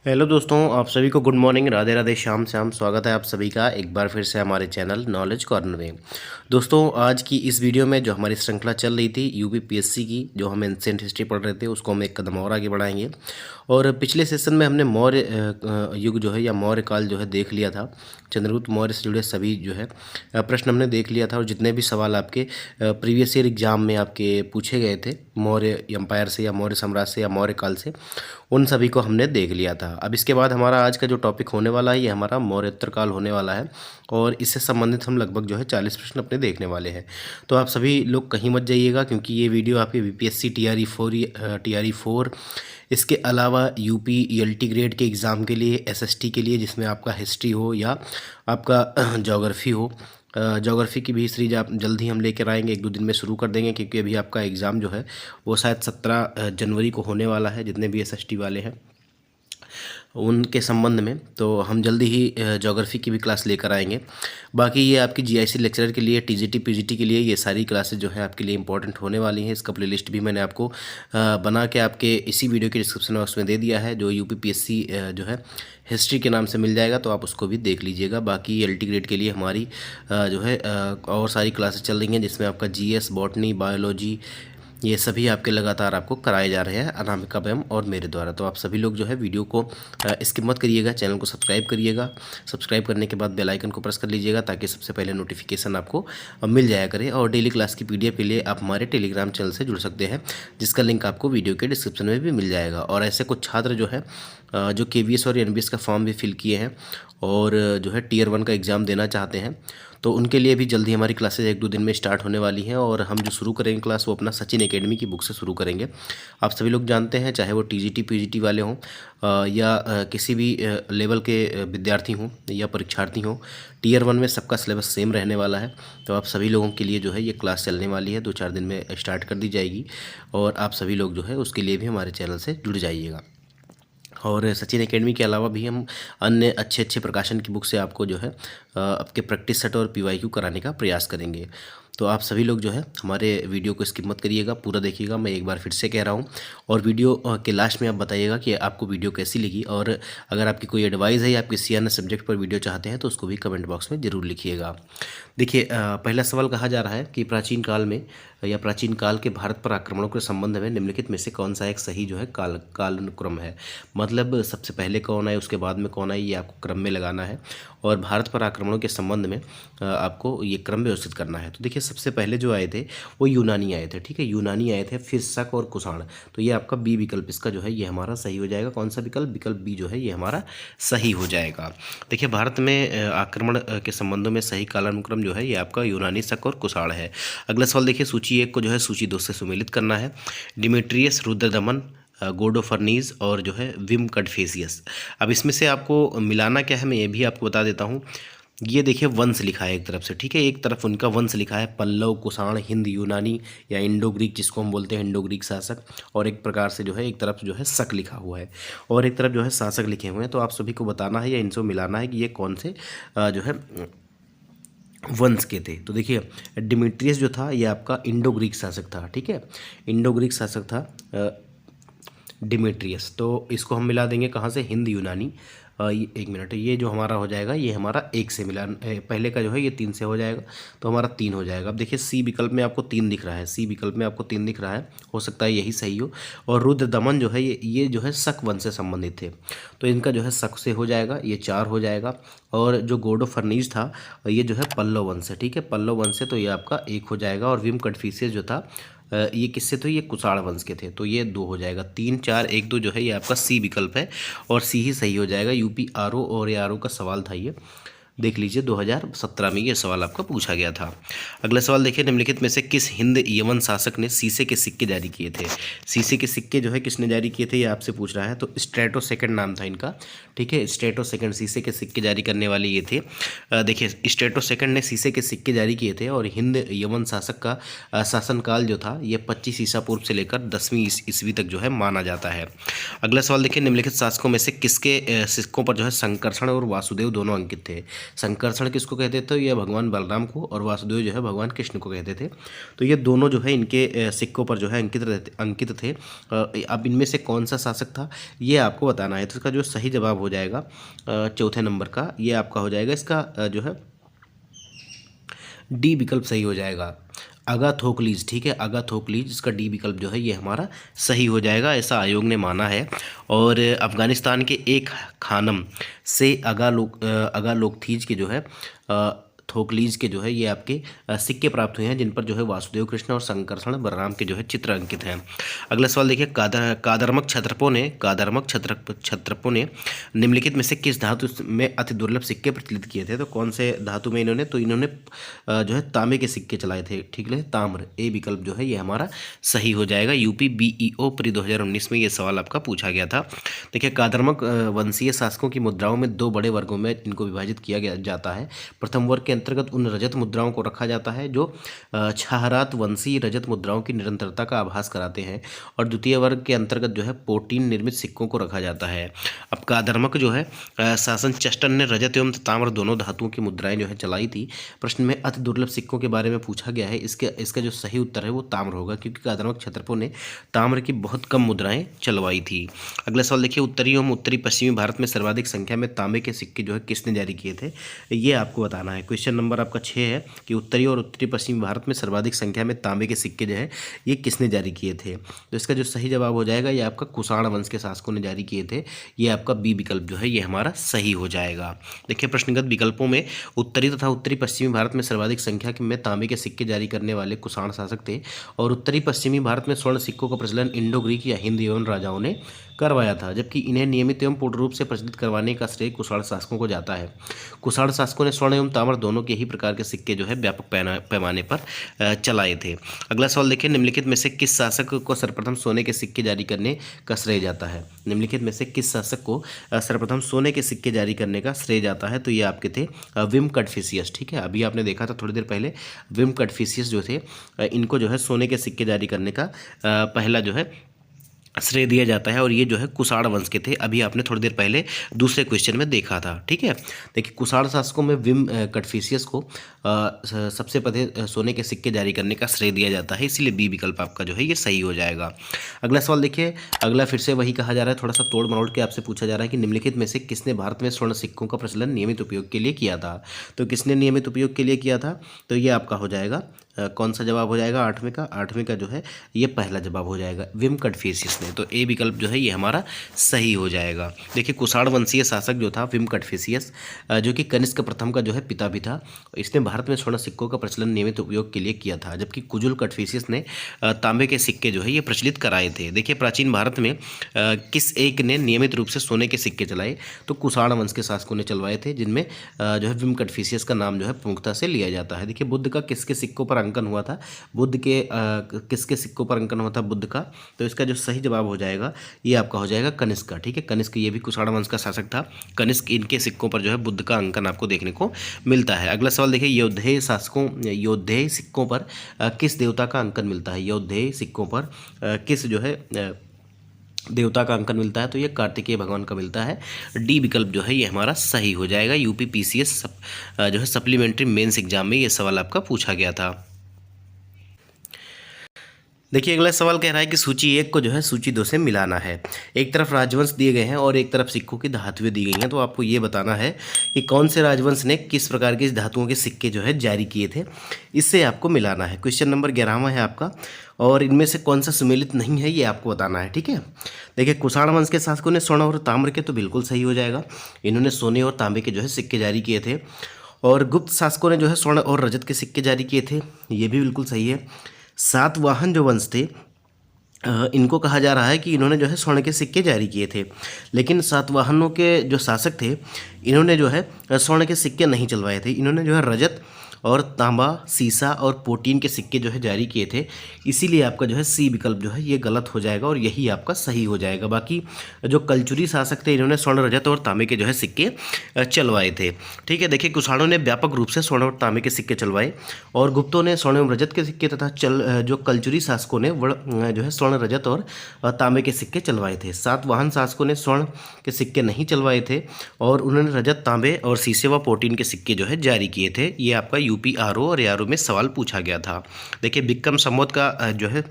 Hello दोस्तों, आप सभी को गुड मॉर्निंग, राधे राधे, शाम शाम। स्वागत है आप सभी का एक बार फिर से हमारे चैनल नॉलेज कॉर्नर में। दोस्तों, आज की इस वीडियो में जो हमारी श्रृंखला चल रही थी यूपीपीएससी की, जो हम एंशिएंट हिस्ट्री पढ़ रहे थे, उसको हम एक कदम और आगे बढ़ाएंगे। और पिछले सेशन में हमने मौर्य युग जो है या मौर्य काल जो है देख लिया था। चंद्रगुप्त मौर्य से जुड़े सभी जो है प्रश्न हमने देख लिया था, और जितने भी सवाल आपके प्रीवियस ईयर एग्जाम में आपके पूछे गए थे मौर्य एम्पायर से या मौर्य साम्राज्य से या मौर्य काल से, उन सभी को हमने देख लिया था। अब इसके बाद हमारा आज का जो टॉपिक होने वाला है, ये हमारा मौर्योत्तर काल होने वाला है, और इससे संबंधित हम लगभग जो है 40 प्रश्न अपने देखने वाले हैं। तो आप सभी लोग कहीं मत जाइएगा, क्योंकि ये वीडियो आपके बीपीएससी टीआरई 4 इसके अलावा यूपी ईएलटी ग्रेड के एग्ज़ाम के लिए, एसएसटी के लिए, जिसमें आपका हिस्ट्री हो या आपका ज्योग्राफी हो। ज्योग्राफी की भी सीरीज आप जल्द ही हम लेकर आएंगे, 1-2 दिन में शुरू कर देंगे, क्योंकि अभी आपका एग्ज़ाम जो है वो शायद 17 जनवरी को होने वाला है, जितने भी एसएसटी वाले हैं उनके संबंध में। तो हम जल्दी ही ज्योग्राफी की भी क्लास लेकर आएंगे। बाकी ये आपकी जीआईसी लेक्चरर के लिए, टीजीटी पीजीटी के लिए ये सारी क्लासेस जो है आपके लिए इंपॉर्टेंट होने वाली हैं। इसका प्लेलिस्ट भी मैंने आपको बना के आपके इसी वीडियो के डिस्क्रिप्शन बॉक्स में दे दिया है, जो यूपीपीएससी जो है हिस्ट्री के नाम से मिल जाएगा, तो आप उसको भी देख लीजिएगा। बाकी एलटी ग्रेड के लिए हमारी जो है और सारी क्लासेस चल रही हैं, जिसमें आपका जीएस, बॉटनी, बायोलॉजी, ये सभी आपके लगातार आपको कराए जा रहे हैं अनामिका मैम और मेरे द्वारा। तो आप सभी लोग जो है वीडियो को स्किप मत करिएगा, चैनल को सब्सक्राइब करिएगा। सब्सक्राइब करने के बाद बेल आइकन को प्रेस कर लीजिएगा, ताकि सबसे पहले नोटिफिकेशन आपको मिल जाया करे। और डेली क्लास की पीडीएफ के लिए आप हमारे टेलीग्राम चैनल से जुड़ सकते हैं, जिसका लिंक आपको वीडियो के डिस्क्रिप्शन में भी मिल जाएगा। और ऐसे कुछ छात्र जो है जो केवीएस और एनबीएस का फॉर्म भी फिल किए हैं और जो है टीयर 1 का एग्ज़ाम देना चाहते हैं, तो उनके लिए भी जल्दी हमारी क्लासेज 1-2 दिन में स्टार्ट होने वाली हैं। और हम जो शुरू करेंगे क्लास, वो अपना सचिन एकेडमी की बुक से शुरू करेंगे। आप सभी लोग जानते हैं, चाहे वो टीजीटी पीजीटी वाले हों या किसी भी लेवल के विद्यार्थी हों या परीक्षार्थी हों, टीयर 1 में सबका सिलेबस सेम रहने वाला है। तो आप सभी लोगों के लिए जो है ये क्लास चलने वाली है, 2-4 दिन में स्टार्ट कर दी जाएगी, और आप सभी लोग जो है उसके लिए भी हमारे चैनल से जुड़ जाइएगा। और सचिन एकेडमी के अलावा भी हम अन्य अच्छे अच्छे प्रकाशन की बुक से आपको जो है आपके प्रैक्टिस सेट और पीवाईक्यू कराने का प्रयास करेंगे। तो आप सभी लोग जो है हमारे वीडियो को स्किप मत करिएगा, पूरा देखिएगा। मैं एक बार फिर से कह रहा हूँ, और वीडियो के लास्ट में आप बताइएगा कि आपको वीडियो कैसी लगी, और अगर आपकी कोई एडवाइस है या आप किसी अन्य सब्जेक्ट पर वीडियो चाहते हैं तो उसको भी कमेंट बॉक्स में ज़रूर लिखिएगा। देखिए, पहला सवाल कहा जा रहा है कि प्राचीन काल में या प्राचीन काल के भारत पर आक्रमणों के संबंध में निम्नलिखित में से कौन सा एक सही जो है कालानुक्रम है। मतलब सबसे पहले कौन आए, उसके बाद में कौन आए, ये आपको क्रम में लगाना है, और भारत पर आक्रमणों के संबंध में आपको ये क्रम व्यवस्थित करना है। तो देखिए, सबसे पहले जो आए थे वो यूनानी आए थे, ठीक है, यूनानी आए थे, फिर शक और कुषाण। तो ये आपका बी विकल्प इसका जो है ये हमारा सही हो जाएगा। कौन सा विकल्प? विकल्प बी जो है ये हमारा सही हो जाएगा। देखिए, भारत में आक्रमण के संबंधों में सही कालानुक्रम जो है ये आपका यूनानी, शक और कुषाण है। अगला सवाल देखिए, सूची 1 को जो है सूची 2 से सुमेलित करना है। डिमेट्रियस, रुद्रदमन, गोडोफर्नीज और जो है विम कडफेसियस। अब इसमें से आपको मिलाना क्या है, मैं ये भी आपको बता देता हूँ। ये देखिए, वंश लिखा है एक तरफ से, ठीक है, एक तरफ उनका वंश लिखा है, पल्लव, कुषाण, हिंद, यूनानी या इंडो ग्रीक, जिसको हम बोलते हैं इंडो ग्रीक शासक, और एक प्रकार से जो है एक तरफ जो है शक लिखा हुआ है, और एक तरफ जो है शासक लिखे हुए हैं। तो आप सभी को बताना है या इनसे मिलाना है कि ये कौन से जो है वंश के थे। तो देखिए, डिमिट्रियस जो था ये आपका इंडो ग्रीक शासक था, ठीक है, इंडो ग्रीक शासक था डिमेट्रियस। तो इसको हम मिला देंगे कहाँ से? हिंद, यूनानी। एक मिनट, ये जो हमारा हो जाएगा ये हमारा 1 से मिला, पहले का जो है ये 3 से हो जाएगा, तो हमारा 3 हो जाएगा। अब देखिए, सी विकल्प में आपको 3 दिख रहा है, सी विकल्प में आपको 3 दिख रहा है, हो सकता है यही सही हो। और रुद्र दमन जो है ये जो है शक वंश से संबंधित थे, तो इनका जो है शक से हो जाएगा, ये 4 हो जाएगा। और जो गोडो फर्नीज था ये जो है पल्लव वंश है, ठीक है, पल्लव वंश से, तो ये आपका 1 हो जाएगा। और विम कटफिसियस जो था ये किससे थे? ये कुषाण वंश के थे, तो ये 2 हो जाएगा। 3, 4, 1, 2 जो है ये आपका सी विकल्प है, और सी ही सही हो जाएगा। यूपी आरओ और आरओ का सवाल था ये, देख लीजिए 2017 में ये सवाल आपका पूछा गया था। अगला सवाल देखिए, निम्नलिखित में से किस हिंद यवन शासक ने शीशे के सिक्के जारी किए थे? शीशे के सिक्के जो है किसने जारी किए थे ये आपसे पूछ रहा है। तो स्ट्रेटो सेकंड नाम था इनका, ठीक है, स्ट्रेटो सेकंड शीशे के सिक्के जारी करने वाले ये थे। देखिए, स्ट्रेटो सेकंड ने शीशे के सिक्के जारी किए थे, और हिंद यवन शासक का शासनकाल जो था ये 25 ईसा पूर्व से लेकर 10वीं ईस्वी तक जो है माना जाता है। अगला सवाल देखिए, निम्नलिखित शासकों में से किसके सिक्कों पर जो है संकर्षण और वासुदेव दोनों अंकित थे? संकर्षण किसको कहते थे? ये भगवान बलराम को, और वासुदेव जो है भगवान कृष्ण को कहते थे। तो ये दोनों जो है इनके सिक्कों पर जो है अंकित थे। अब इनमें से कौन सा शासक था ये आपको बताना है। तो इसका जो सही जवाब हो जाएगा चौथे नंबर का, ये आपका हो जाएगा इसका जो है डी विकल्प सही हो जाएगा, अगाथोकलीज। ठीक है, अगाथोकलीज, इसका डी विकल्प जो है ये हमारा सही हो जाएगा, ऐसा आयोग ने माना है। और अफगानिस्तान के एक खानम से अगालोकथीज के जो है थोकलीज के जो है ये आपके सिक्के प्राप्त हुए हैं, जिन पर जो है वासुदेव कृष्ण और संकर्षण बलराम के जो है चित्र अंकित हैं। अगला सवाल देखिए, कादरमक क्षत्रपों ने निम्नलिखित में से किस धातु में अति दुर्लभ सिक्के प्रचलित किए थे? तो कौन से धातु में इन्होंने? तो इन्होंने जो है तांबे के सिक्के चलाए थे। ठीक है, ताम्र, ए विकल्प जो है ये हमारा सही हो जाएगा। यूपी बीईओ प्री 2019 में ये सवाल आपका पूछा गया था। देखिए, कादरमक वंशीय शासकों की मुद्राओं में दो बड़े वर्गों में इनको विभाजित किया गया जाता है। प्रथम वर्ग के अंतर्गत उन रजत मुद्राओं को रखा जाता है जो छहरात वंशीय रजत मुद्राओं की निरंतरता का आभास कराते हैं, और द्वितीय वर्ग के अंतर्गत जो है पोटीन निर्मित सिक्कों को रखा जाता है। अब कादरमक जो है शासन चस्टन ने रजत एवं ताम्र दोनों धातुओं की मुद्राएं जो है चलाई थी। प्रश्न में अति दुर्लभ सिक्कों के बारे में पूछा गया है। इसका जो सही उत्तर है वो ताम्र होगा, क्योंकि कादरमक क्षत्रपों ने ताम्र की बहुत कम मुद्राएं चलवाई थी। अगला सवाल देखिए, उत्तरी एवं उत्तरी पश्चिमी भारत में सर्वाधिक संख्या में तांबे के सिक्के जो है किसने जारी किए थे? ये आपको बताना है। क्वेश्चन नंबर आपका 6 है कि उत्तरी और उत्तरी पश्चिमी भारत में सर्वाधिक संख्या में तांबे के सिक्के जो है ये किसने जारी किए थे? तो इसका जो सही जवाब हो जाएगा ये आपका कुषाण वंश के शासकों ने जारी किए थे। ये आपका बी विकल्प जो है ये हमारा सही हो जाएगा। देखिए, प्रश्नगत विकल्पों में उत्तरी तथा उत्तरी पश्चिमी भारत में सर्वाधिक संख्या में तांबे के सिक्के जारी करने वाले कुषाण शासक थे, और उत्तरी पश्चिमी भारत में स्वर्ण सिक्कों का प्रचलन इंडो ग्रीक या हिंद एवं राजाओं ने करवाया था, जबकि इन्हें नियमित एवं पूर्ण रूप से प्रचलित करवाने का श्रेय कुषाण शासकों को जाता है। कुषाण शासकों ने स्वर्ण एवं ताम्र दोनों के ही प्रकार के सिक्के जो है व्यापक पैमाने पर चलाए थे। अगला सवाल देखिए, निम्नलिखित में से किस शासक को सर्वप्रथम सोने के सिक्के जारी करने का श्रेय जाता है? निम्नलिखित में से किस शासक को सर्वप्रथम सोने के सिक्के जारी करने का श्रेय जाता है? तो ये आपके थे विम कटफिशियस। ठीक है, अभी आपने देखा था थोड़ी देर पहले, विम कटफिशियस जो थे इनको जो है सोने के सिक्के जारी करने का पहला जो है श्रेय दिया जाता है, और ये जो है कुषाण वंश के थे। अभी आपने थोड़ी देर पहले दूसरे क्वेश्चन में देखा था। ठीक है, देखिए, कुषाण शासकों में विम कटफिशियस को सबसे पहले सोने के सिक्के जारी करने का श्रेय दिया जाता है, इसीलिए बी विकल्प आपका जो है ये सही हो जाएगा। अगला सवाल देखिए, अगला फिर से वही कहा जा रहा है, थोड़ा सा तोड़ मरोड़ के आपसे पूछा जा रहा है कि निम्नलिखित में से किसने भारत में स्वर्ण सिक्कों का प्रचलन नियमित उपयोग के लिए किया था? तो किसने नियमित उपयोग के लिए किया था? तो ये आपका हो जाएगा कौन सा जवाब हो जाएगा? आठवें का जो है ये पहला जवाब हो जाएगा, विम कटफिशियस ने। तो ए विकल्प जो है ये हमारा सही हो जाएगा। देखिए, कुषाण वंशीय शासक जो था विम कटफिशियस, जो कि कनिष्क प्रथम का जो है पिता भी था, इसने भारत में स्वर्ण सिक्कों का प्रचलन नियमित उपयोग के लिए किया था, जबकि कुजुल कटफिशियस ने तांबे के सिक्के जो है ये प्रचलित कराए थे। देखिए, प्राचीन भारत में किस एक ने नियमित रूप से सोने के सिक्के चलाए? तो कुषाण वंश के शासकों ने चलवाए थे, जिनमें जो है विम कटफिशियस का नाम जो है प्रमुखता से लिया जाता है। देखिए, बुद्ध का किसके सिक्कों पर अंकन हुआ था? बुद्ध के किसके सिक्कों पर अंकन हुआ था बुद्ध का? तो इसका जो सही जवाब हो जाएगा ये आपका हो जाएगा कनिष्क का। ठीक है, कनिष्क ये भी कुषाण वंश का शासक था। कनिष्क, इनके सिक्कों पर जो है बुद्ध का अंकन आपको देखने को मिलता है। अगला सवाल देखिए, योद्धेय सिक्कों पर किस देवता का अंकन मिलता है? योद्धेय सिक्कों पर किस जो है देवता का अंकन मिलता है? तो ये कार्तिकेय भगवान का मिलता है। डी विकल्प जो है ये हमारा सही हो जाएगा। यूपी पीसीएस जो है सप्लीमेंट्री मेंस एग्जाम में ये सवाल आपका पूछा गया था। देखिए, अगला सवाल कह रहा है कि सूची 1 को जो है सूची 2 से मिलाना है। एक तरफ राजवंश दिए गए हैं और एक तरफ सिक्कों की धातुएं दी गई हैं, तो आपको ये बताना है कि कौन से राजवंश ने किस प्रकार के धातुओं के सिक्के जो है जारी किए थे, इससे आपको मिलाना है। क्वेश्चन नंबर 11वां है आपका, और इनमें से कौन सा सुमेलित नहीं है ये आपको बताना है। ठीक है, देखिए, कुषाण वंश के शासकों ने स्वर्ण और ताम्र के, तो बिल्कुल सही हो जाएगा, इन्होंने सोने और तांबे के जो है सिक्के जारी किए थे। और गुप्त शासकों ने जो है स्वर्ण और रजत के सिक्के जारी किए थे, ये भी बिल्कुल सही है। सातवाहन जो वंश थे इनको कहा जा रहा है कि इन्होंने जो है स्वर्ण के सिक्के जारी किए थे, लेकिन सातवाहनों के जो शासक थे इन्होंने जो है स्वर्ण के सिक्के नहीं चलवाए थे, इन्होंने जो है रजत और तांबा, सीसा और पोटीन के सिक्के जो है जारी किए थे। इसीलिए आपका जो है सी विकल्प जो है ये गलत हो जाएगा और यही आपका सही हो जाएगा। बाकी जो कलचुरी शासक थे इन्होंने स्वर्ण, रजत और तांबे के जो है सिक्के चलवाए थे। ठीक है, देखिए कुषाणों ने व्यापक रूप से स्वर्ण और तांबे के सिक्के चलवाए और गुप्तों ने स्वर्ण एवं रजत के सिक्के तथा जो कलचुरी शासकों ने जो है स्वर्ण, रजत और तांबे के सिक्के चलवाए थे। सातवाहन शासकों ने स्वर्ण के सिक्के नहीं चलवाए थे और उन्होंने रजत, तांबे और सीसे व प्रोटीन के सिक्के जो है जारी किए थे। ये आपका यूपी आरओ और आरओ में सवाल पूछा गया था। देखिए विक्रम संवत का जो है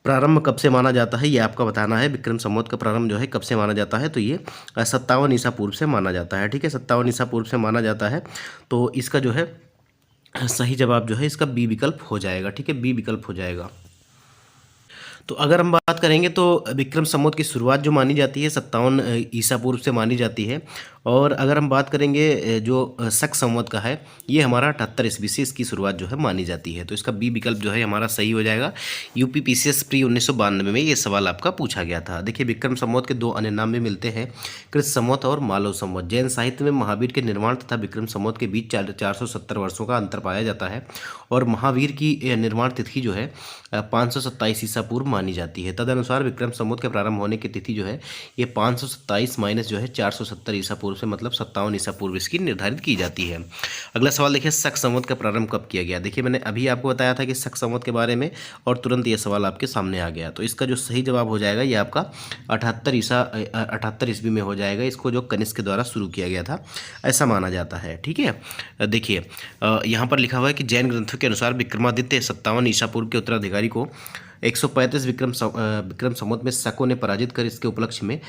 प्रारंभ कब से माना जाता है ये आपका बताना है। विक्रम संवत का प्रारंभ जो है कब से माना जाता है, तो ये 57 ईसा पूर्व से माना जाता है। ठीक है, 57 ईसा पूर्व से माना जाता है। तो इसका जो है सही जवाब जो है इसका बी विकल्प हो जाएगा। ठीक है, बी विकल्प हो जाएगा। तो अगर हम बात करेंगे तो विक्रम संवत की शुरुआत जो मानी जाती है 57 ईसा पूर्व से मानी जाती है। और अगर हम बात करेंगे जो शक संवत का है ये हमारा 78 ईस्वी से इसकी शुरुआत जो है मानी जाती है। तो इसका बी विकल्प जो है हमारा सही हो जाएगा। यूपी पीसीएस प्री 1992 में ये सवाल आपका पूछा गया था। देखिए विक्रम संवत के दो अन्य नाम भी मिलते हैं, कृत संवत और मालव संवत। जैन साहित्य में महावीर के निर्माण तथा विक्रम संवत के बीच 470 वर्षों का अंतर पाया जाता है और महावीर की निर्माण तिथि जो है 527 ईसा पूर्व मानी जाती है। तदनुसार विक्रम संवत के प्रारंभ होने की तिथि जो है ये 527 माइनस जो है 470 ईसा पूर्व से मतलब 57 ईसा पूर्व इसकी निर्धारित की जाती है। अगला सवाल देखिए, शक संवत का प्रारंभ कब किया गया। देखिए मैंने अभी आपको बताया था कि शक संवत के बारे में और तुरंत ये सवाल आपके सामने आ गया। तो इसका जो सही जवाब हो जाएगा ये आपका 78 ईस्वी में हो जाएगा। इसको जो कनिष्क के द्वारा शुरू किया गया था ऐसा माना जाता है। ठीक है, देखिए यहाँ पर लिखा हुआ है कि जैन ग्रंथों के अनुसार विक्रमादित्य 57 ईसा पूर्व के उत्तराधिकारी को 135 विक्रम संवत में शकों ने पराजित कर इसके उपलक्ष्य में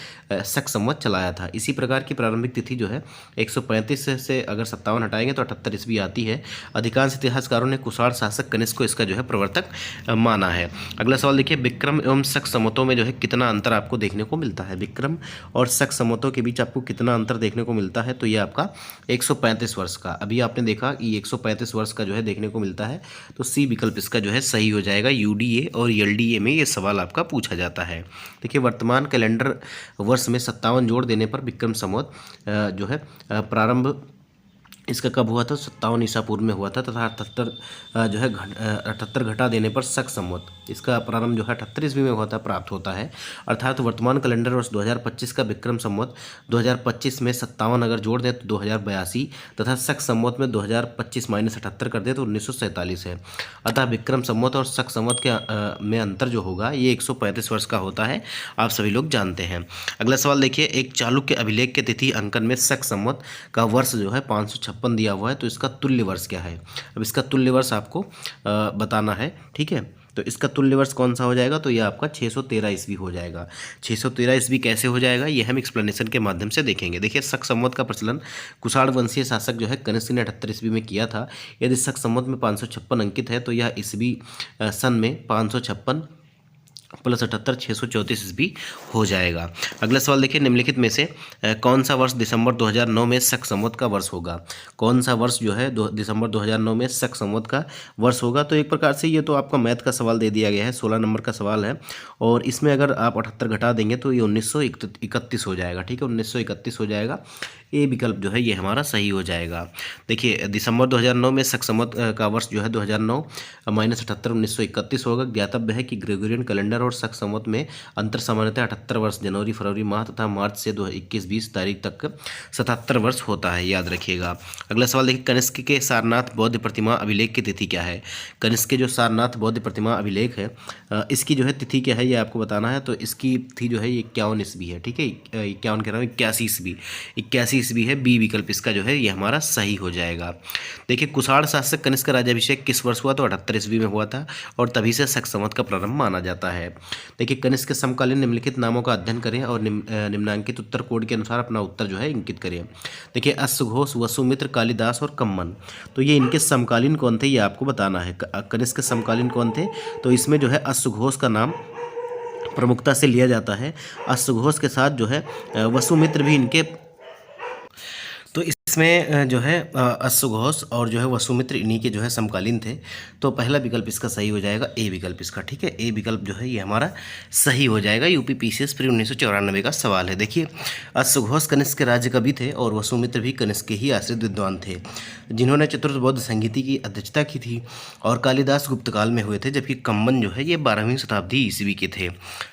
शक संवत चलाया था। इसी प्रकार की प्रारंभिक तिथि जो है 135 से अगर 57 हटाएंगे तो 78 ईस्वी आती है। अधिकांश इतिहासकारों ने कुषाण शासक कनिष्क को इसका जो है प्रवर्तक माना है। अगला सवाल देखिए, विक्रम एवं शक संवतों में जो है कितना अंतर आपको देखने को मिलता है। विक्रम और शक संवतों के बीच आपको कितना अंतर देखने को मिलता है, तो ये आपका 135 वर्ष का। अभी आपने देखा कि 135 वर्ष का जो है देखने को मिलता है। तो सी विकल्प इसका जो है सही हो जाएगा। यूडीए और एलडीए में ये सवाल आपका पूछा जाता है। देखिए वर्तमान कैलेंडर वर्ष में 57 जोड़ देने पर विक्रम संवत जो है प्रारंभ इसका कब हुआ था, 57 ईसा पूर्व में हुआ था तथा 78 जो है 78 घटा देने पर शक संवत इसका प्रारंभ जो है 78 ईस्वी में हुआ था प्राप्त होता है। अर्थात वर्तमान कैलेंडर वर्ष 2025 का विक्रम संवत 2025 में 57 अगर जोड़ दें तो 2082 तथा शक संवत में 2025 माइनस 78 कर दें तो 1947 है। अतः विक्रम संवत और शक संवत के में अंतर जो होगा ये 135 वर्ष का होता है, आप सभी लोग जानते हैं। अगला सवाल देखिए, एक चालुक्य अभिलेख के तिथि अंकन में शक संवत का वर्ष जो है 556 दिया हुआ है, तो इसका तुल्य वर्ष क्या है। अब इसका तुल्य वर्ष आपको बताना है। ठीक है, तो इसका तुल्य वर्ष कौन सा हो जाएगा, तो ये आपका 613 ईस्वी हो जाएगा। 613 ईस्वी कैसे हो जाएगा ये हम एक्सप्लेनेशन के माध्यम से देखेंगे। देखिए शक संवत का प्रचलन कुषाण वंशीय शासक जो है कनिष्क ने 78 ईस्वी में किया था। यदि शक संवत में 556 अंकित है तो यह ईस्वी सन में 556 प्लस 78 634 ईस्वी हो जाएगा। अगला सवाल देखिए, निम्नलिखित में से कौन सा वर्ष दिसंबर 2009 में शक संवत का वर्ष होगा। कौन सा वर्ष जो है दिसंबर 2009 में शक संवत का वर्ष होगा। तो एक प्रकार से ये तो आपका मैथ का सवाल दे दिया गया है, 16 नंबर का सवाल है और इसमें अगर आप 78 घटा देंगे तो ये 1931 हो जाएगा। ठीक है, 1931 हो जाएगा। ए विकल्प जो है ये हमारा सही हो जाएगा। देखिए दिसंबर 2009 में शक संवत का वर्ष जो है 2009 माइनस 78 1931 होगा। ज्ञातव्य है कि ग्रेगोरियन कैलेंडर और शक संवत में अंतर सामान्यतः 78 वर्ष जनवरी फरवरी माह तथा मार्च से 21-20 तारीख तक 77 वर्ष होता है, याद रखिएगा। अगला सवाल देखिए, कनिष्क के सारनाथ बौद्ध प्रतिमा अभिलेख की तिथि क्या है। कनिष्क के जो सारनाथ बौद्ध प्रतिमा अभिलेख है इसकी जो है तिथि क्या है ये आपको बताना है। तो इसकी तिथि जो है ये 51 ईस्वी है। ठीक है, 51 कह रहा हूँ 81 ईस्वी, 81 ईस्वी है। बी विकल्प इसका जो है ये हमारा सही हो जाएगा। देखिए कुषाण शासक कनिष्क का राज्याभिषेक किस वर्ष हुआ, तो 78 ईस्वी में हुआ था और तभी से शक संवत का प्रारंभ माना जाता है। देखिए कनिष्क के समकालीन निम्नलिखित नामों का अध्ययन करें और निम्नांकित उत्तर कोड के अनुसार अपना उत्तर जो है इंकित करें। देखिए अश्वघोष, वसुमित्र, कालिदास और कम्मन, तो ये इनके समकालीन कौन थे ये आपको बताना है। कनिष्क के समकालीन कौन थे, तो इसमें जो है अश्वघोष का नाम प्रमुखता से लिया जाता है। अश्वघोष के साथ जो है वसुमित्र भी इनके, तो इस इसमें जो है अश्वघोष और जो है वसुमित्र इन्हीं के जो है समकालीन थे। तो पहला विकल्प इसका सही हो जाएगा, ए विकल्प इसका। ठीक है, ए विकल्प जो है ये हमारा सही हो जाएगा। यूपी पीसीएस प्री 1994 का सवाल है। देखिए, अश्वघोष कनिष्क के राज्य कवि थे और वसुमित्र भी कनिष्क के ही आश्रित विद्वान थे, जिन्होंने चतुर्थ बौद्ध संहिता की अध्यक्षता की थी और कालिदास गुप्त काल में हुए थे, जबकि कम्बन जो है ये 12वीं शताब्दी ईस्वी के थे।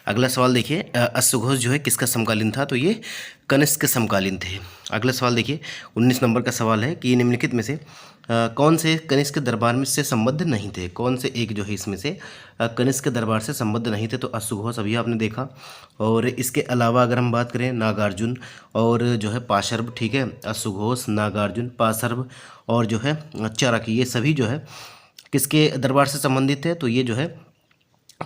अगला सवाल देखिए, अश्वघोष जो है किसका समकालीन था? तो ये कनिष्क के समकालीन थे। अगला सवाल देखिए, 19 नंबर का सवाल है कि निम्नलिखित में से कौन से कनिष्क के दरबार में से संबद्ध नहीं थे? कौन से एक जो है इसमें से कनिष्क के दरबार से संबद्ध नहीं थे? तो अश्वघोष अभी आपने देखा, और इसके अलावा अगर हम बात करें नागार्जुन और जो है पाशर्व। ठीक है, अश्वघोष, नागार्जुन, पाशर्व और जो है चरक, ये सभी जो है किसके दरबार से संबंधित है? तो ये जो है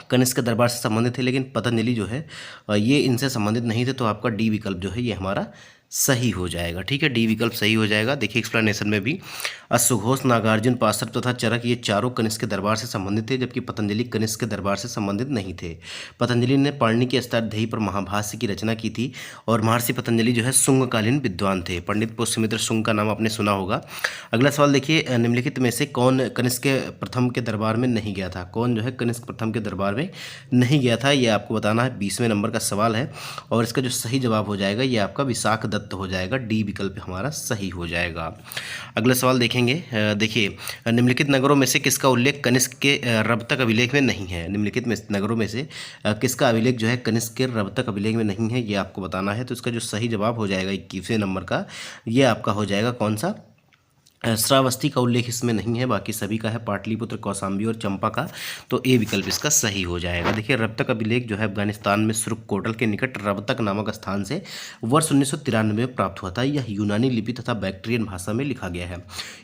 कनिष्क के दरबार से संबंधित थे, लेकिन पतंजलि जो है ये इनसे संबंधित नहीं थे। तो आपका डी विकल्प जो है ये हमारा सही हो जाएगा। ठीक है, डी विकल्प सही हो जाएगा। देखिए एक्सप्लेनेशन में भी अश्वघोष, नागार्जुन, पाशर्व तथा चरक ये चारों कनिष्क के दरबार से संबंधित थे, जबकि पतंजलि कनिष्क के दरबार से संबंधित नहीं थे। पतंजलि ने पाणिनि की अष्टाध्यायी पर महाभाष्य की रचना की थी और महर्षि पतंजलि जो है शुंगकालीन विद्वान थे। पंडित पुष्यमित्र शुंग का नाम आपने सुना होगा। अगला सवाल देखिए, निम्नलिखित में से कौन कनिष्क के प्रथम के दरबार में नहीं गया था? कौन जो है कनिष्क प्रथम के दरबार में नहीं गया था, ये आपको बताना है। 20वें नंबर का सवाल है और इसका जो सही जवाब हो जाएगा ये आपका विशाख दत्त हो जाएगा। डी विकल्प हमारा सही हो जाएगा। अगला सवाल देखेंगे, देखिए निम्नलिखित नगरों में से किसका उल्लेख कनिष्क के रवतक अभिलेख में नहीं है? निम्नलिखित में नगरों में से किसका अभिलेख जो है कनिष्क के रवतक अभिलेख में नहीं है, ये आपको बताना है। तो इसका जो सही जवाब हो जाएगा 21वें नंबर का, ये आपका हो जाएगा कौन सा? श्रावस्ती का उल्लेख इसमें नहीं है, बाकी सभी का है, पाटलिपुत्र, कौशाम्बी और चंपा का। तो ए विकल्प इसका सही हो जाएगा। देखिए रवतक अभिलेख जो है अफगानिस्तान में सुर्ख कोटल के निकट रवतक नामक स्थान से वर्ष 1993 में प्राप्त हुआ था। यह यूनानी लिपि तथा बैक्ट्रियन भाषा में लिखा गया है।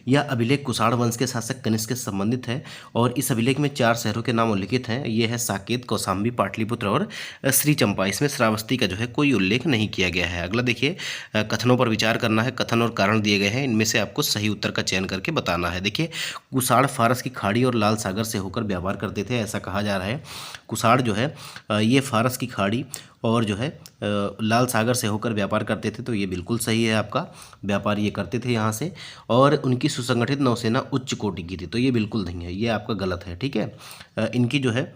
यह अभिलेख कुषाण वंश के शासक कनिष्क से संबंधित है और इस अभिलेख में 4 शहरों के नाम उल्लिखित हैं। ये है साकेत, कौशाम्बी, पाटलिपुत्र और श्री चंपा। इसमें श्रावस्ती का जो है कोई उल्लेख नहीं किया गया है। अगला देखिए, कथनों पर विचार करना है। कथन और कारण दिए गए हैं, इनमें से आपको सही उत्तर का चयन करके बताना है। देखिए, कुषाण फारस की खाड़ी और लाल सागर से होकर व्यापार करते थे, ऐसा कहा जा रहा है। कुषाण जो है ये फारस की खाड़ी और जो है लाल सागर से होकर व्यापार करते थे। तो ये बिल्कुल सही है आपका, व्यापार ये करते थे यहाँ से। और उनकी सुसंगठित नौसेना उच्च कोटि की थी, तो ये बिल्कुल नहीं है, ये आपका गलत है। ठीक है, इनकी जो है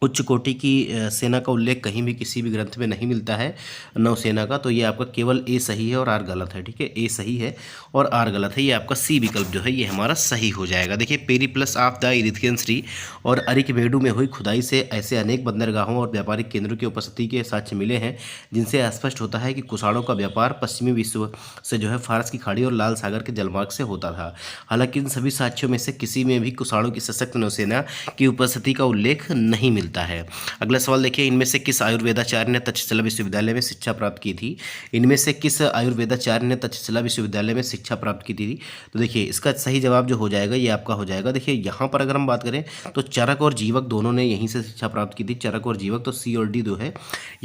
उच्च कोटि की सेना का उल्लेख कहीं भी किसी भी ग्रंथ में नहीं मिलता है नौसेना का। तो ये आपका केवल ए सही है और आर गलत है। ठीक है, ए सही है और आर गलत है। ये आपका सी विकल्प जो है ये हमारा सही हो जाएगा। देखिए, पेरीप्लस ऑफ द इरिथ्रियन सी और अरिकमेडु में हुई खुदाई से ऐसे अनेक बंदरगाहों और व्यापारिक केंद्रों की उपस्थिति के साक्ष्य मिले हैं, जिनसे स्पष्ट होता है कि कुषाणों का व्यापार पश्चिमी विश्व से जो है फारस की खाड़ी और लाल सागर के जलमार्ग से होता था। हालांकि इन सभी साक्ष्यों में से किसी में भी कुषाणों की सशक्त नौसेना की उपस्थिति का उल्लेख नहीं मिलता है। अगला सवाल देखिए, इनमें से किस आयुर्वेदाचार्य ने तक्षशिला विश्वविद्यालय में शिक्षा प्राप्त की थी? इनमें से किस आयुर्वेदाचार्य ने तक्षशिला विश्वविद्यालय में शिक्षा प्राप्त की थी? तो देखिए इसका सही जवाब जो हो जाएगा ये आपका हो जाएगा। देखिए यहाँ पर अगर हम बात करें तो चरक और जीवक दोनों ने यहीं से शिक्षा प्राप्त की थी। चरक और जीवक, तो सी और डी जो है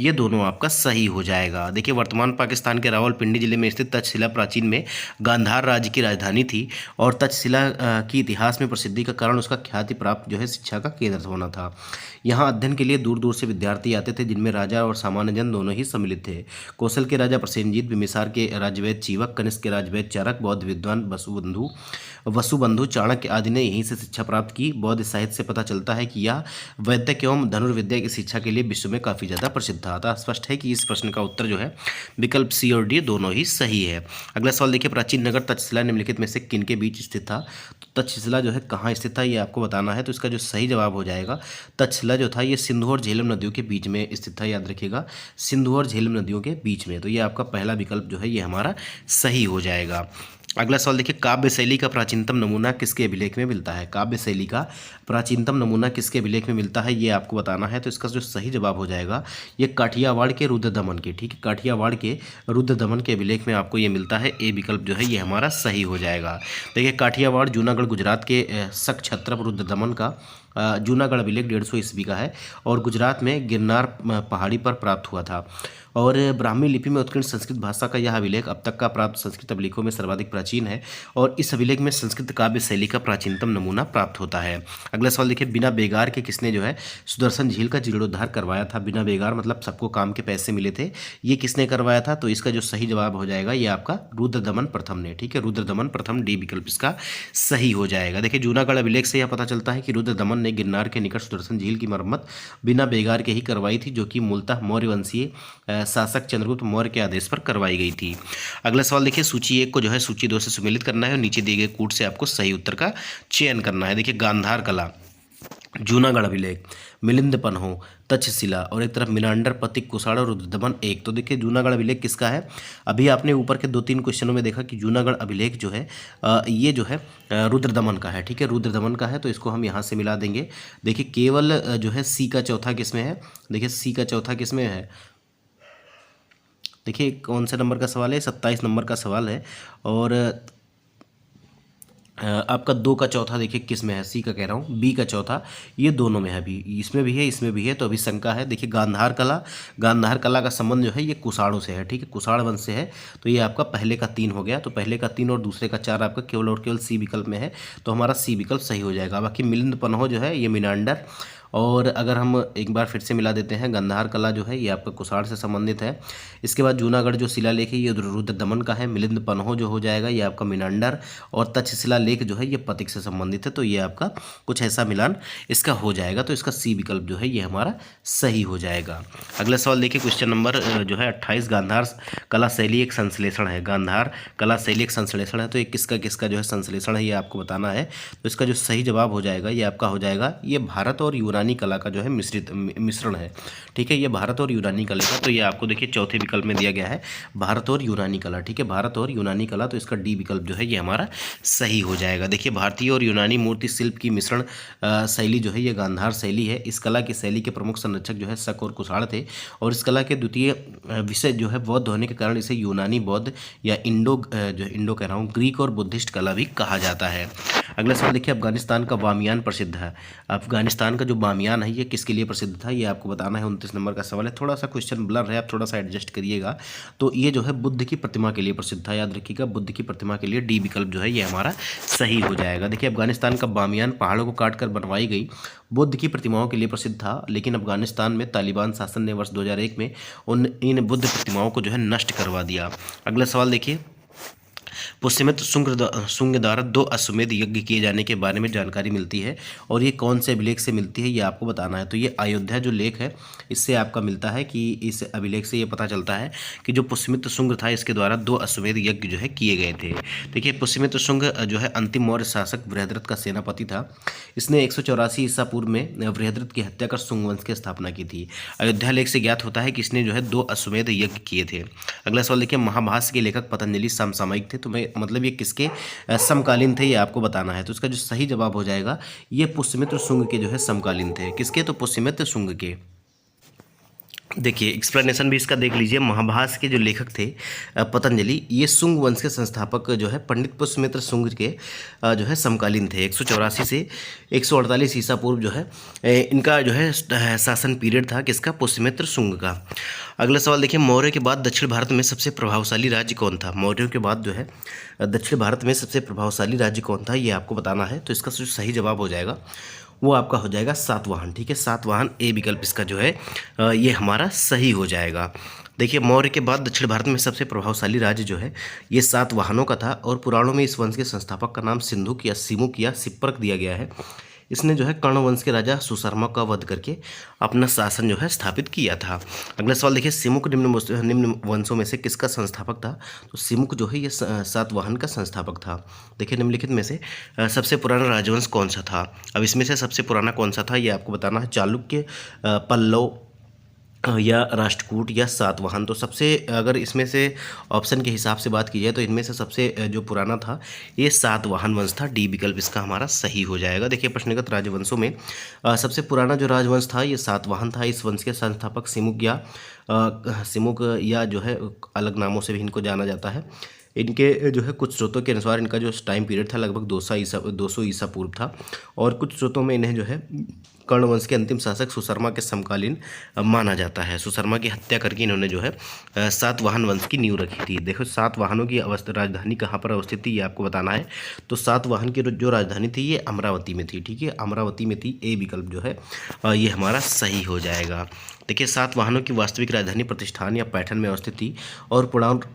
ये दोनों आपका सही हो जाएगा। देखिए, वर्तमान पाकिस्तान के रावलपिंडी जिले में स्थित तक्षशिला प्राचीन में गांधार राज्य की राजधानी थी और तक्षशिला की इतिहास में प्रसिद्धि का कारण उसका ख्याति प्राप्त जो है शिक्षा का केंद्र होना था। यहाँ अध्ययन के लिए दूर दूर से विद्यार्थी आते थे, जिनमें राजा और सामान्य जन दोनों ही सम्मिलित थे। कौशल के राजा प्रसेनजीत, बिम्बिसार के राजवैद्य चीवक, कनिष्क के राजवैद्य चारक, बौद्ध विद्वान वसुबंधु चाणक्य आदि ने यहीं से शिक्षा प्राप्त की। बौद्ध साहित्य से पता चलता है कि यह वैद्यक एवं धनुर्विद्या की शिक्षा के लिए विश्व में काफ़ी ज़्यादा प्रसिद्ध था। अतः स्पष्ट है कि इस प्रश्न का उत्तर जो है विकल्प सी और डी दोनों ही सही है। अगला सवाल देखिए, प्राचीन नगर तक्षशिला निम्नलिखित में से किन के बीच स्थित था? तो तक्षशिला जो है कहाँ स्थित था ये आपको बताना है। तो इसका जो सही जवाब हो जाएगा, तक्षशिला जो था ये सिंधु और झेलम नदियों के बीच में स्थित था। याद रखिएगा, सिंधु और झेलम नदियों के बीच में। तो ये आपका पहला विकल्प जो है ये हमारा सही हो जाएगा। अगला सवाल देखिए, काव्य शैली का प्राचीनतम नमूना किसके अभिलेख में मिलता है? काव्य शैली का प्राचीनतम नमूना किसके अभिलेख में मिलता है ये आपको बताना है। तो इसका जो सही जवाब हो जाएगा ये काठियावाड़ के रुद्रदमन के। ठीक है, काठियावाड़ के रुद्रदमन के अभिलेख में आपको ये मिलता है। ए विकल्प जो है ये हमारा सही हो जाएगा। देखिए, काठियावाड़ जूनागढ़ गुजरात के शक छत्रप रुद्रदमन का जूनागढ़ अभिलेख 150 ईस्वी का है और गुजरात में गिरनार पहाड़ी पर प्राप्त हुआ था। और ब्राह्मी लिपि में उत्कीर्ण संस्कृत भाषा का यह अभिलेख अब तक का प्राप्त संस्कृत अभिलेखों में सर्वाधिक प्राचीन है और इस अभिलेख में संस्कृत काव्य शैली का प्राचीनतम नमूना प्राप्त होता है। अगला सवाल देखिए, बिना बेगार के किसने जो है सुदर्शन झील का जीर्णोद्धार करवाया था? बिना बेगार मतलब सबको काम के पैसे मिले थे, ये किसने करवाया था? तो इसका जो सही जवाब हो जाएगा ये आपका रुद्रदमन प्रथम ने। ठीक है, रुद्रदमन प्रथम, डी विकल्प इसका सही हो जाएगा। देखिए, जूनागढ़ अभिलेख से यह पता चलता है कि रुद्रदमन ने गिरनार के निकट सुदर्शन झील की मरम्मत बिना बेगार के ही करवाई थी, जो कि मूलतः मौर्य वंशीय शासक चंद्रगुप्त मौर्य के आदेश पर करवाई गई थी। अगला सवाल देखिए, सूची 1 को जो है सूची 2 से सुमेलित करना है और नीचे दिए गए कूट से आपको सही उत्तर का चयन करना है। देखिए, गांधार कला, जूनागढ़ अभिलेख, मिलिंद पन्हो, तक्षशिला और एक तरफ मीनांडर, पथिक, कुषाण और रुद्रदमन 1। तो देखिए, जूनागढ़ अभिलेख किसका है? अभी आपने ऊपर के 2-3 क्वेश्चनों में देखा कि जूनागढ़ अभिलेख जो है ये जो है रुद्रदमन का है। ठीक है, रुद्रदमन का है, तो इसको हम यहाँ से मिला देंगे। देखिए, केवल जो है सी का चौथा किस में है? देखिए, सी का चौथा किस में है? देखिए, कौन से नंबर का सवाल है? 27 नंबर का सवाल है। और आपका 2 का चौथा देखिए किस में है? सी का कह रहा हूँ, बी का चौथा, ये दोनों में है। अभी इसमें भी है, इसमें भी है, तो अभी शंका है। देखिए, गांधार कला, गांधार कला का संबंध जो है ये कुषाणों से है। ठीक है, कुषाण वंश से है, तो ये आपका पहले का 3 हो गया। तो पहले का 3 और दूसरे का 4 आपका केवल और केवल सी विकल्प में है, तो हमारा सी विकल्प सही हो जाएगा। बाकी मिलिंद पन्हो जो है ये मीनांडर, और अगर हम एक बार फिर से मिला देते हैं, गांधार कला जो है ये आपका कुषाण से संबंधित है। इसके बाद जूनागढ़ जो शिलालेख है ये रुद्रदमन का है। मिलिंद पन्हो जो हो जाएगा ये आपका मीनांडर, और तक्षशिला लेख जो है ये पथिक से संबंधित है। तो ये आपका कुछ ऐसा मिलान इसका हो जाएगा, तो इसका सी विकल्प जो है ये हमारा सही हो जाएगा। अगला सवाल देखिए, क्वेश्चन नंबर जो है 28, गांधार कला शैली एक संश्लेषण है। गांधार कला शैली एक संश्लेषण है, तो ये किसका किसका जो है संश्लेषण है ये आपको बताना है। तो इसका जो सही जवाब हो जाएगा ये आपका हो जाएगा, ये भारत और यूनानी कला का जो है मिश्रण है। ठीक है, ये भारत और यूनानी कला का, तो ये आपको देखिए चौथे विकल्प में दिया गया है, भारत और यूनानी कला। ठीक है, भारत और यूनानी कला, तो इसका डी विकल्प जो है ये हमारा सही हो जाएगा। देखिए, भारतीय और यूनानी मूर्ति शिल्प की मिश्रण शैली जो है ये गांधार शैली है। इस कला की शैली के प्रमुख संरक्षक जो है शक और कुषाण थे, और इस कला के द्वितीय विषय जो है बौद्ध होने के कारण इसे यूनानी बौद्ध या इंडो कह रहा हूँ, ग्रीक और बुद्धिस्ट कला भी कहा जाता है। अगला सवाल देखिए, अफगानिस्तान का बामियान प्रसिद्ध है। अफगानिस्तान का जो बामियान है ये किसके लिए प्रसिद्ध था ये आपको बताना है। 29 नंबर का सवाल है, थोड़ा सा क्वेश्चन ब्लर है, आप थोड़ा सा एडजस्ट करिएगा। तो ये जो है बुद्ध की प्रतिमा के लिए प्रसिद्ध था, याद रखिएगा, बुद्ध की प्रतिमा के लिए डी विकल्प जो है ये हमारा सही हो जाएगा। देखिए, अफगानिस्तान का बामियान पहाड़ों को काटकर बनवाई गई बुद्ध की प्रतिमाओं के लिए प्रसिद्ध था, लेकिन अफगानिस्तान में तालिबान शासन ने वर्ष 2001 में इन बुद्ध प्रतिमाओं को जो है नष्ट करवा दिया। अगला सवाल देखिए, पुष्यमित्र शुंग द्वारा 2 अश्वमेध यज्ञ किए जाने के बारे में जानकारी मिलती है, और ये कौन से अभिलेख से मिलती है ये आपको बताना है। तो ये अयोध्या जो लेख है इससे आपका मिलता है, कि इस अभिलेख से ये पता चलता है कि जो पुष्यमित्र शुंग था इसके द्वारा 2 अश्वमेध यज्ञ जो है किए गए थे। देखिए, पुष्यमित्र शुंग जो है अंतिम मौर्य शासक बृहद्रथ का सेनापति था। इसने 184 ईसा पूर्व में बृहद्रथ की हत्या कर शुंग वंश की स्थापना की थी। अयोध्या लेख से ज्ञात होता है कि इसने जो है 2 अश्वमेध यज्ञ किए थे। अगला सवाल देखिए, महाभाष्य के लेखक पतंजलि समसामयिक थे, तो मैं मतलब ये किसके समकालीन थे ये आपको बताना है। तो इसका जो सही जवाब हो जाएगा ये पुष्यमित्र शुंग के जो है समकालीन थे। किसके? तो पुष्यमित्र शुंग के। देखिए, एक्सप्लेनेशन भी इसका देख लीजिए। महाभाष्य के जो लेखक थे पतंजलि, ये शुंग वंश के संस्थापक जो है पंडित पुष्यमित्र शुंग के जो है समकालीन थे। 184 से 148 ईसा पूर्व जो है इनका जो है शासन पीरियड था, किसका? पुष्यमित्र शुंग का। अगला सवाल देखिए, मौर्य के बाद दक्षिण भारत में सबसे प्रभावशाली राज्य कौन था? मौर्यों के बाद जो है दक्षिण भारत में सबसे प्रभावशाली राज्य कौन था ये आपको बताना है। तो इसका जो सही जवाब हो जाएगा वो आपका हो जाएगा सातवाहन। ठीक है, सातवाहन ए विकल्प इसका जो है ये हमारा सही हो जाएगा। देखिए, मौर्य के बाद दक्षिण भारत में सबसे प्रभावशाली राज्य जो है ये सातवाहनों का था, और पुराणों में इस वंश के संस्थापक का नाम सिंधुक या सिमुक या सिप्परक दिया गया है। इसने जो है कर्ण वंश के राजा सुशर्मा का वध करके अपना शासन जो है स्थापित किया था। अगला सवाल देखिए, सिमुक निम्न वंशों में से किसका संस्थापक था? तो सिमुक जो है ये सातवाहन का संस्थापक था। देखिए, निम्नलिखित में से सबसे पुराना राजवंश कौन सा था? अब इसमें से सबसे पुराना कौन सा था ये आपको बताना है। चालुक्य, पल्लव या राष्ट्रकूट या सातवाहन। तो सबसे अगर इसमें से ऑप्शन के हिसाब से बात की जाए तो इनमें से सबसे जो पुराना था ये सातवाहन वंश था। डी विकल्प इसका हमारा सही हो जाएगा। देखिए, प्रश्नगत राजवंशों में सबसे पुराना जो राजवंश था ये सातवाहन था। इस वंश के संस्थापक सिमुक या सिमुक या जो है अलग नामों से भी इनको जाना जाता है। इनके जो है कुछ स्रोतों के अनुसार इनका जो टाइम पीरियड था लगभग 200 ईसा पूर्व था, और कुछ स्रोतों में इन्हें जो है कर्ण वंश के अंतिम शासक सुशर्मा के समकालीन माना जाता है। सुशर्मा की हत्या करके इन्होंने जो है सातवाहन वंश की नींव रखी थी। देखो सातवाहनों की राजधानी कहाँ पर अवस्थित थी ये आपको बताना है। तो सातवाहन की जो राजधानी थी ये अमरावती में थी। ठीक है, अमरावती में थी। ए विकल्प जो है ये हमारा सही हो जाएगा। देखिए सातवाहनों की वास्तविक राजधानी प्रतिष्ठान या पैठन में अवस्थित थी, और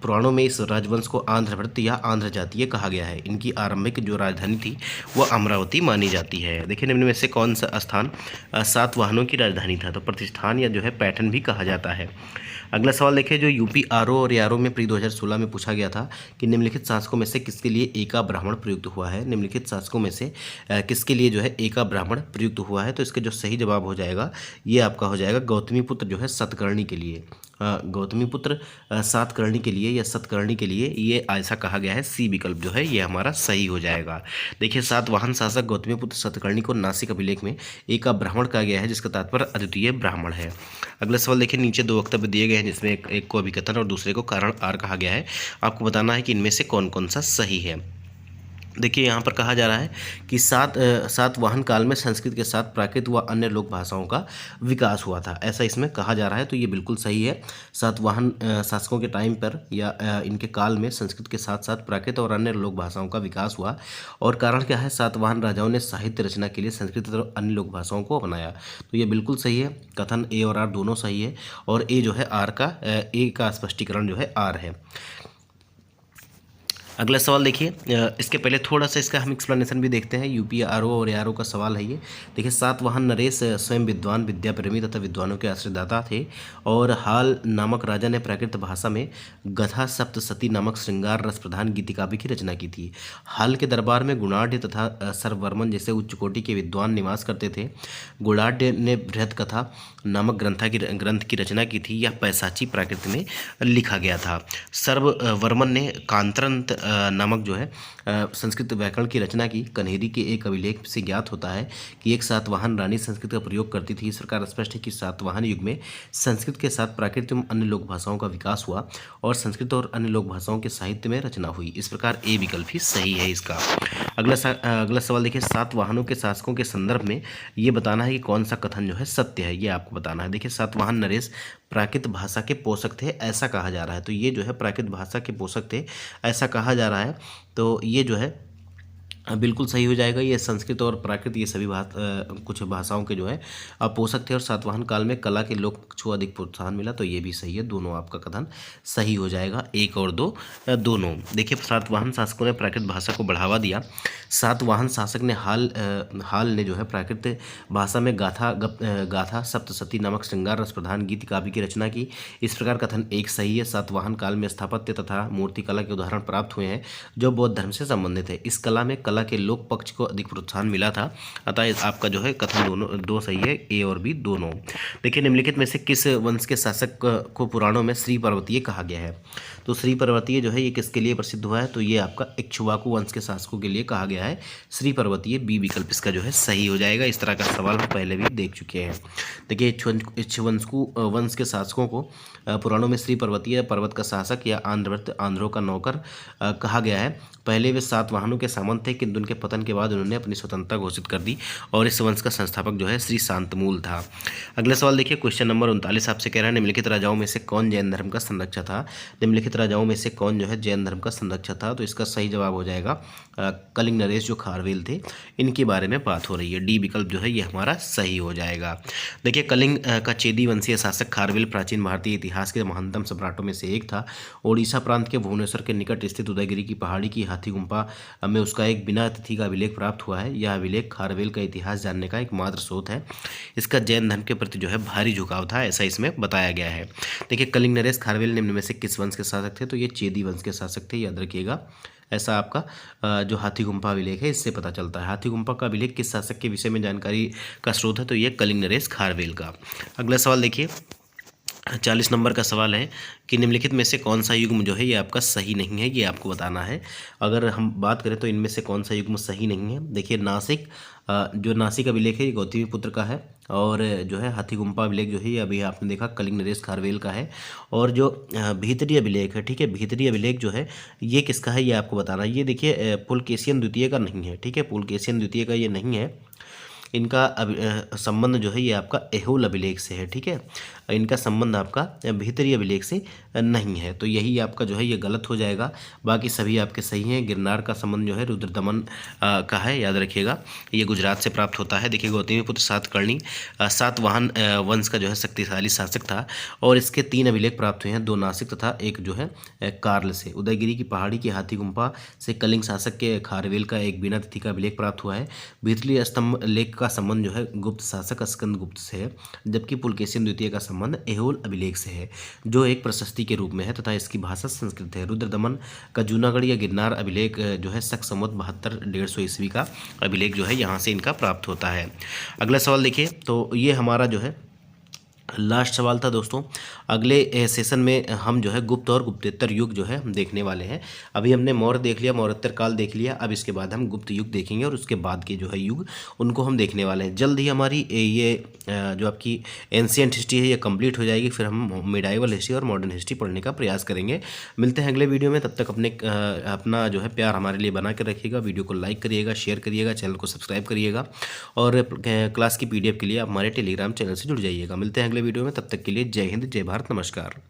पुराणों में इस राजवंश को आंध्रभृत्य या आंध्र जातीय कहा गया है। इनकी आरंभिक जो राजधानी थी वह अमरावती मानी जाती है। देखिए निम्न में से कौन सा स्थान सातवाहनों की राजधानी था? तो प्रतिष्ठान या जो है पैठन भी कहा जाता है। अगला सवाल देखिए, जो यूपी आरओ और यारो में प्री 2016 में पूछा गया था कि निम्नलिखित शासकों में से किसके लिए एका ब्राह्मण प्रयुक्त हुआ है। निम्नलिखित शासकों में से किसके लिए जो है एका ब्राह्मण प्रयुक्त हुआ है? तो इसका जो सही जवाब हो जाएगा ये आपका हो जाएगा गौतमीपुत्र जो है सतकर्णी के लिए। गौतमीपुत्र सातकर्णी के लिए या सतकर्णी के लिए ये ऐसा कहा गया है। सी विकल्प जो है ये हमारा सही हो जाएगा। देखिए सातवाहन शासक गौतमीपुत्र सतकर्णी को नासिक अभिलेख में एका ब्राह्मण कहा गया है, जिसका तात्पर्य अद्वितीय ब्राह्मण है। अगला सवाल देखिए, नीचे दो वक्तव्य दिए गए हैं जिसमें एक को अभिकथन और दूसरे को कारण आर कहा गया है। आपको बताना है कि इनमें से कौन कौन सा सही है। देखिए यहाँ पर कहा जा रहा है कि सातवाहन काल में संस्कृत के साथ प्राकृत व अन्य लोक भाषाओं का विकास हुआ था, ऐसा इसमें कहा जा रहा है। तो ये बिल्कुल सही है। सातवाहन शासकों के टाइम पर या इनके काल में संस्कृत के साथ साथ प्राकृत और अन्य लोक भाषाओं का विकास हुआ। और कारण क्या है? सातवाहन राजाओं ने साहित्य रचना के लिए संस्कृत और अन्य लोक भाषाओं को अपनाया। तो ये बिल्कुल सही है। कथन ए और आर दोनों सही है, और ए जो है आर का ए का स्पष्टीकरण जो है आर है। अगला सवाल देखिए, इसके पहले थोड़ा सा इसका हम एक्सप्लेनेशन भी देखते हैं। यूपी आरओ और एआरओ का सवाल है ये। देखिए सातवाहन नरेश स्वयं विद्वान, विद्या प्रेमी तथा विद्वानों के आश्रयदाता थे, और हाल नामक राजा ने प्राकृत भाषा में गथा सप्तसती नामक श्रृंगार रस प्रधान गीतिकाव्य की रचना की थी। हाल के दरबार में गुणाढ़ तथा सर्ववर्मन जैसे उच्च कोटि के विद्वान निवास करते थे। गुणाढ़ ने बृहत कथा नामक ग्रंथ की रचना की थी। यह पैसाची प्राकृत में लिखा गया था। सर्ववर्मन ने कांतरंत नामक जो है संस्कृत व्याकरण की रचना की। कन्हेरी के एक अभिलेख से ज्ञात होता है कि एक सातवाहन रानी संस्कृत का प्रयोग करती थी। इस प्रकार स्पष्ट है कि सातवाहन युग में संस्कृत के साथ प्राकृत एवं अन्य लोक भाषाओं का विकास हुआ, और संस्कृत और अन्य लोक भाषाओं के साहित्य में रचना हुई। इस प्रकार ए विकल्प ही सही है इसका। अगला सवाल देखिए, सातवाहनों के शासकों के संदर्भ में ये बताना है कि कौन सा कथन जो है सत्य है, ये आपको बताना है। देखिए सातवाहन नरेश प्राकृत भाषा के पोषक थे, ऐसा कहा जा रहा है। तो ये जो है प्राकृत भाषा के पोषक थे ऐसा कहा जा रहा है। तो ये जो है बिल्कुल सही हो जाएगा। ये संस्कृत और प्राकृत ये सभी कुछ भाषाओं के जो है पोषक थे, और सातवाहन काल में कला के लोग को अधिक प्रोत्साहन मिला। तो ये भी सही है। दोनों आपका कथन सही हो जाएगा, एक और दो दोनों। देखिए सातवाहन शासकों ने प्राकृत भाषा को बढ़ावा दिया। सातवाहन शासक ने हाल ने जो है प्राकृत भाषा में गाथा सप्तसती नामक श्रृंगार रस प्रधान गीत काव्य की रचना की। इस प्रकार कथन एक सही है। सातवाहन काल में स्थापत्य तथा मूर्ति कला के उदाहरण प्राप्त हुए हैं जो बौद्ध धर्म से संबंधित है। इस कला में कला के लोक पक्ष को अधिक प्रोत्साहन मिला था, अतः आपका जो है कथन दोनों दो सही है, ए और बी दोनों। देखिए निम्नलिखित में से किस वंश के शासक को पुराणों में श्री पर्वतीय कहा गया है? तो श्री पर्वतीय जो है ये किसके लिए प्रसिद्ध हुआ है? तो ये आपका इक्ष्वाकु वंश के शासकों के लिए कहा गया है श्री पर्वतीय। बी विकल्प इसका जो है सही हो जाएगा। इस तरह का सवाल हम पहले भी देख चुके हैं। देखिए इक्ष्वाकु वंश के शासकों को पुराणों में श्री पर्वतीय, पर्वत का शासक या आंध्रों का नौकर कहा गया है। पहले वे सातवाहनों के सामंत थे, किंतु उनके पतन के बाद उन्होंने अपनी स्वतंत्रता घोषित कर दी, और इस वंश का संस्थापक जो है श्री शांतमूल था। अगला सवाल देखिए, क्वेश्चन नंबर 39 आपसे कह रहा है निम्नलिखित राजाओं में से कौन जैन धर्म का संरक्षक था? निम्नलिखित राजाओं में से कौन जो है जैन धर्म का संरक्षक था? तो इसका सही जवाब हो जाएगा कलिंग नरेश जो खारवेल थे, इनके बारे में बात हो रही है। डी विकल्प जो है ये हमारा सही हो जाएगा। देखिए कलिंग का चेदी वंशीय शासक खारवेल प्राचीन भारतीय इतिहास के महानतम सम्राटों में से एक था। ओडिशा प्रांत के भुवनेश्वर के निकट स्थित उदयगिरी की पहाड़ी की हाथी गुम्फा में उसका एक बिना अतिथि का अभिलेख प्राप्त हुआ है। यह अभिलेख खारवेल का इतिहास जानने का एकमात्र स्रोत है। इसका जैन धर्म के प्रति जो है भारी झुकाव था, ऐसा इसमें बताया गया है। देखिए कलिंग नरेश खारवेल निम्न में से किस वंश के शासक थे? तो ये चेदी वंश के शासक थे, याद रखिएगा। ऐसा आपका जो हाथी गुम्फा अभिलेख है इससे पता चलता है। हाथी गुम्फा का अभिलेख किस शासक के विषय में जानकारी का स्रोत है? तो ये कलिंग नरेश खारवेल का। अगला सवाल देखिए 40 नंबर का सवाल है कि निम्नलिखित में से कौन सा युग्म जो है ये आपका सही नहीं है, ये आपको बताना है। अगर हम बात करें तो इनमें से कौन सा युग्म सही नहीं है? देखिए नासिक जो नासिक अभिलेख है ये गौतमीपुत्र का है। और जो है हाथीगुम्पा अभिलेख जो है ये अभी आपने देखा कलिंग नरेश खारवेल का है। और जो भीतरी अभिलेख है, ठीक है, भीतरी अभिलेख जो है ये किसका है ये आपको बताना है। ये देखिए पुलकेशियन द्वितीय का नहीं है, ठीक है, पुलकेशियन द्वितीय का ये नहीं है। इनका संबंध जो है ये आपका एहोल अभिलेख से है, ठीक है, इनका संबंध आपका भीतरी अभिलेख से नहीं है, तो यही आपका जो है ये गलत हो जाएगा। बाकी सभी आपके सही हैं। गिरनार का संबंध जो है रुद्रदमन का है, याद रखिएगा, ये गुजरात से प्राप्त होता है। देखिए गौतमीपुत्र सातकर्णी सातवाहन वंश का जो है शक्तिशाली शासक था और इसके 3 अभिलेख प्राप्त हुए हैं, 2 नासिक तथा एक जो है कार्ल से। उदयगिरी की पहाड़ी की हाथीगुम्पा से कलिंग शासक के खारवेल का एक बिना तिथि का अभिलेख प्राप्त हुआ है। भीतरी स्तंभ लेख का संबंध जो है गुप्त शासक स्कंदगुप्त से है, जबकि पुलकेशिन द्वितीय का संबंध एहोल अभिलेख से है, जो एक प्रशस्ति के रूप में है तथा इसकी भाषा संस्कृत है। रुद्रदमन का जूनागढ़ या गिरनार अभिलेख जो है शक संवत 72-150 ईस्वी का अभिलेख जो है यहाँ से इनका प्राप्त होता है। अगला सवाल देखिए, तो ये हमारा जो है लास्ट सवाल था दोस्तों। अगले सेशन में हम जो है गुप्त और गुप्तेतर युग जो है हम देखने वाले हैं। अभी हमने मौर्य देख लिया, मौर्योत्तर काल देख लिया, अब इसके बाद हम गुप्त युग देखेंगे और उसके बाद के जो है युग उनको हम देखने वाले हैं। जल्द ही हमारी ये जो आपकी एंशिएंट हिस्ट्री है ये कंप्लीट हो जाएगी, फिर हम मिडाइवल हिस्ट्री और मॉडर्न हिस्ट्री पढ़ने का प्रयास करेंगे। मिलते हैं अगले वीडियो में, तब तक अपना जो है प्यार हमारे लिए बना कर रखिएगा। वीडियो को लाइक करिएगा, शेयर करिएगा, चैनल को सब्सक्राइब करिएगा और क्लास की PDF के लिए आप हमारे टेलीग्राम चैनल से जुड़ जाइएगा। मिलते हैं अगले वीडियो में, तब तक के लिए जय हिंद, जय भारत, नमस्कार।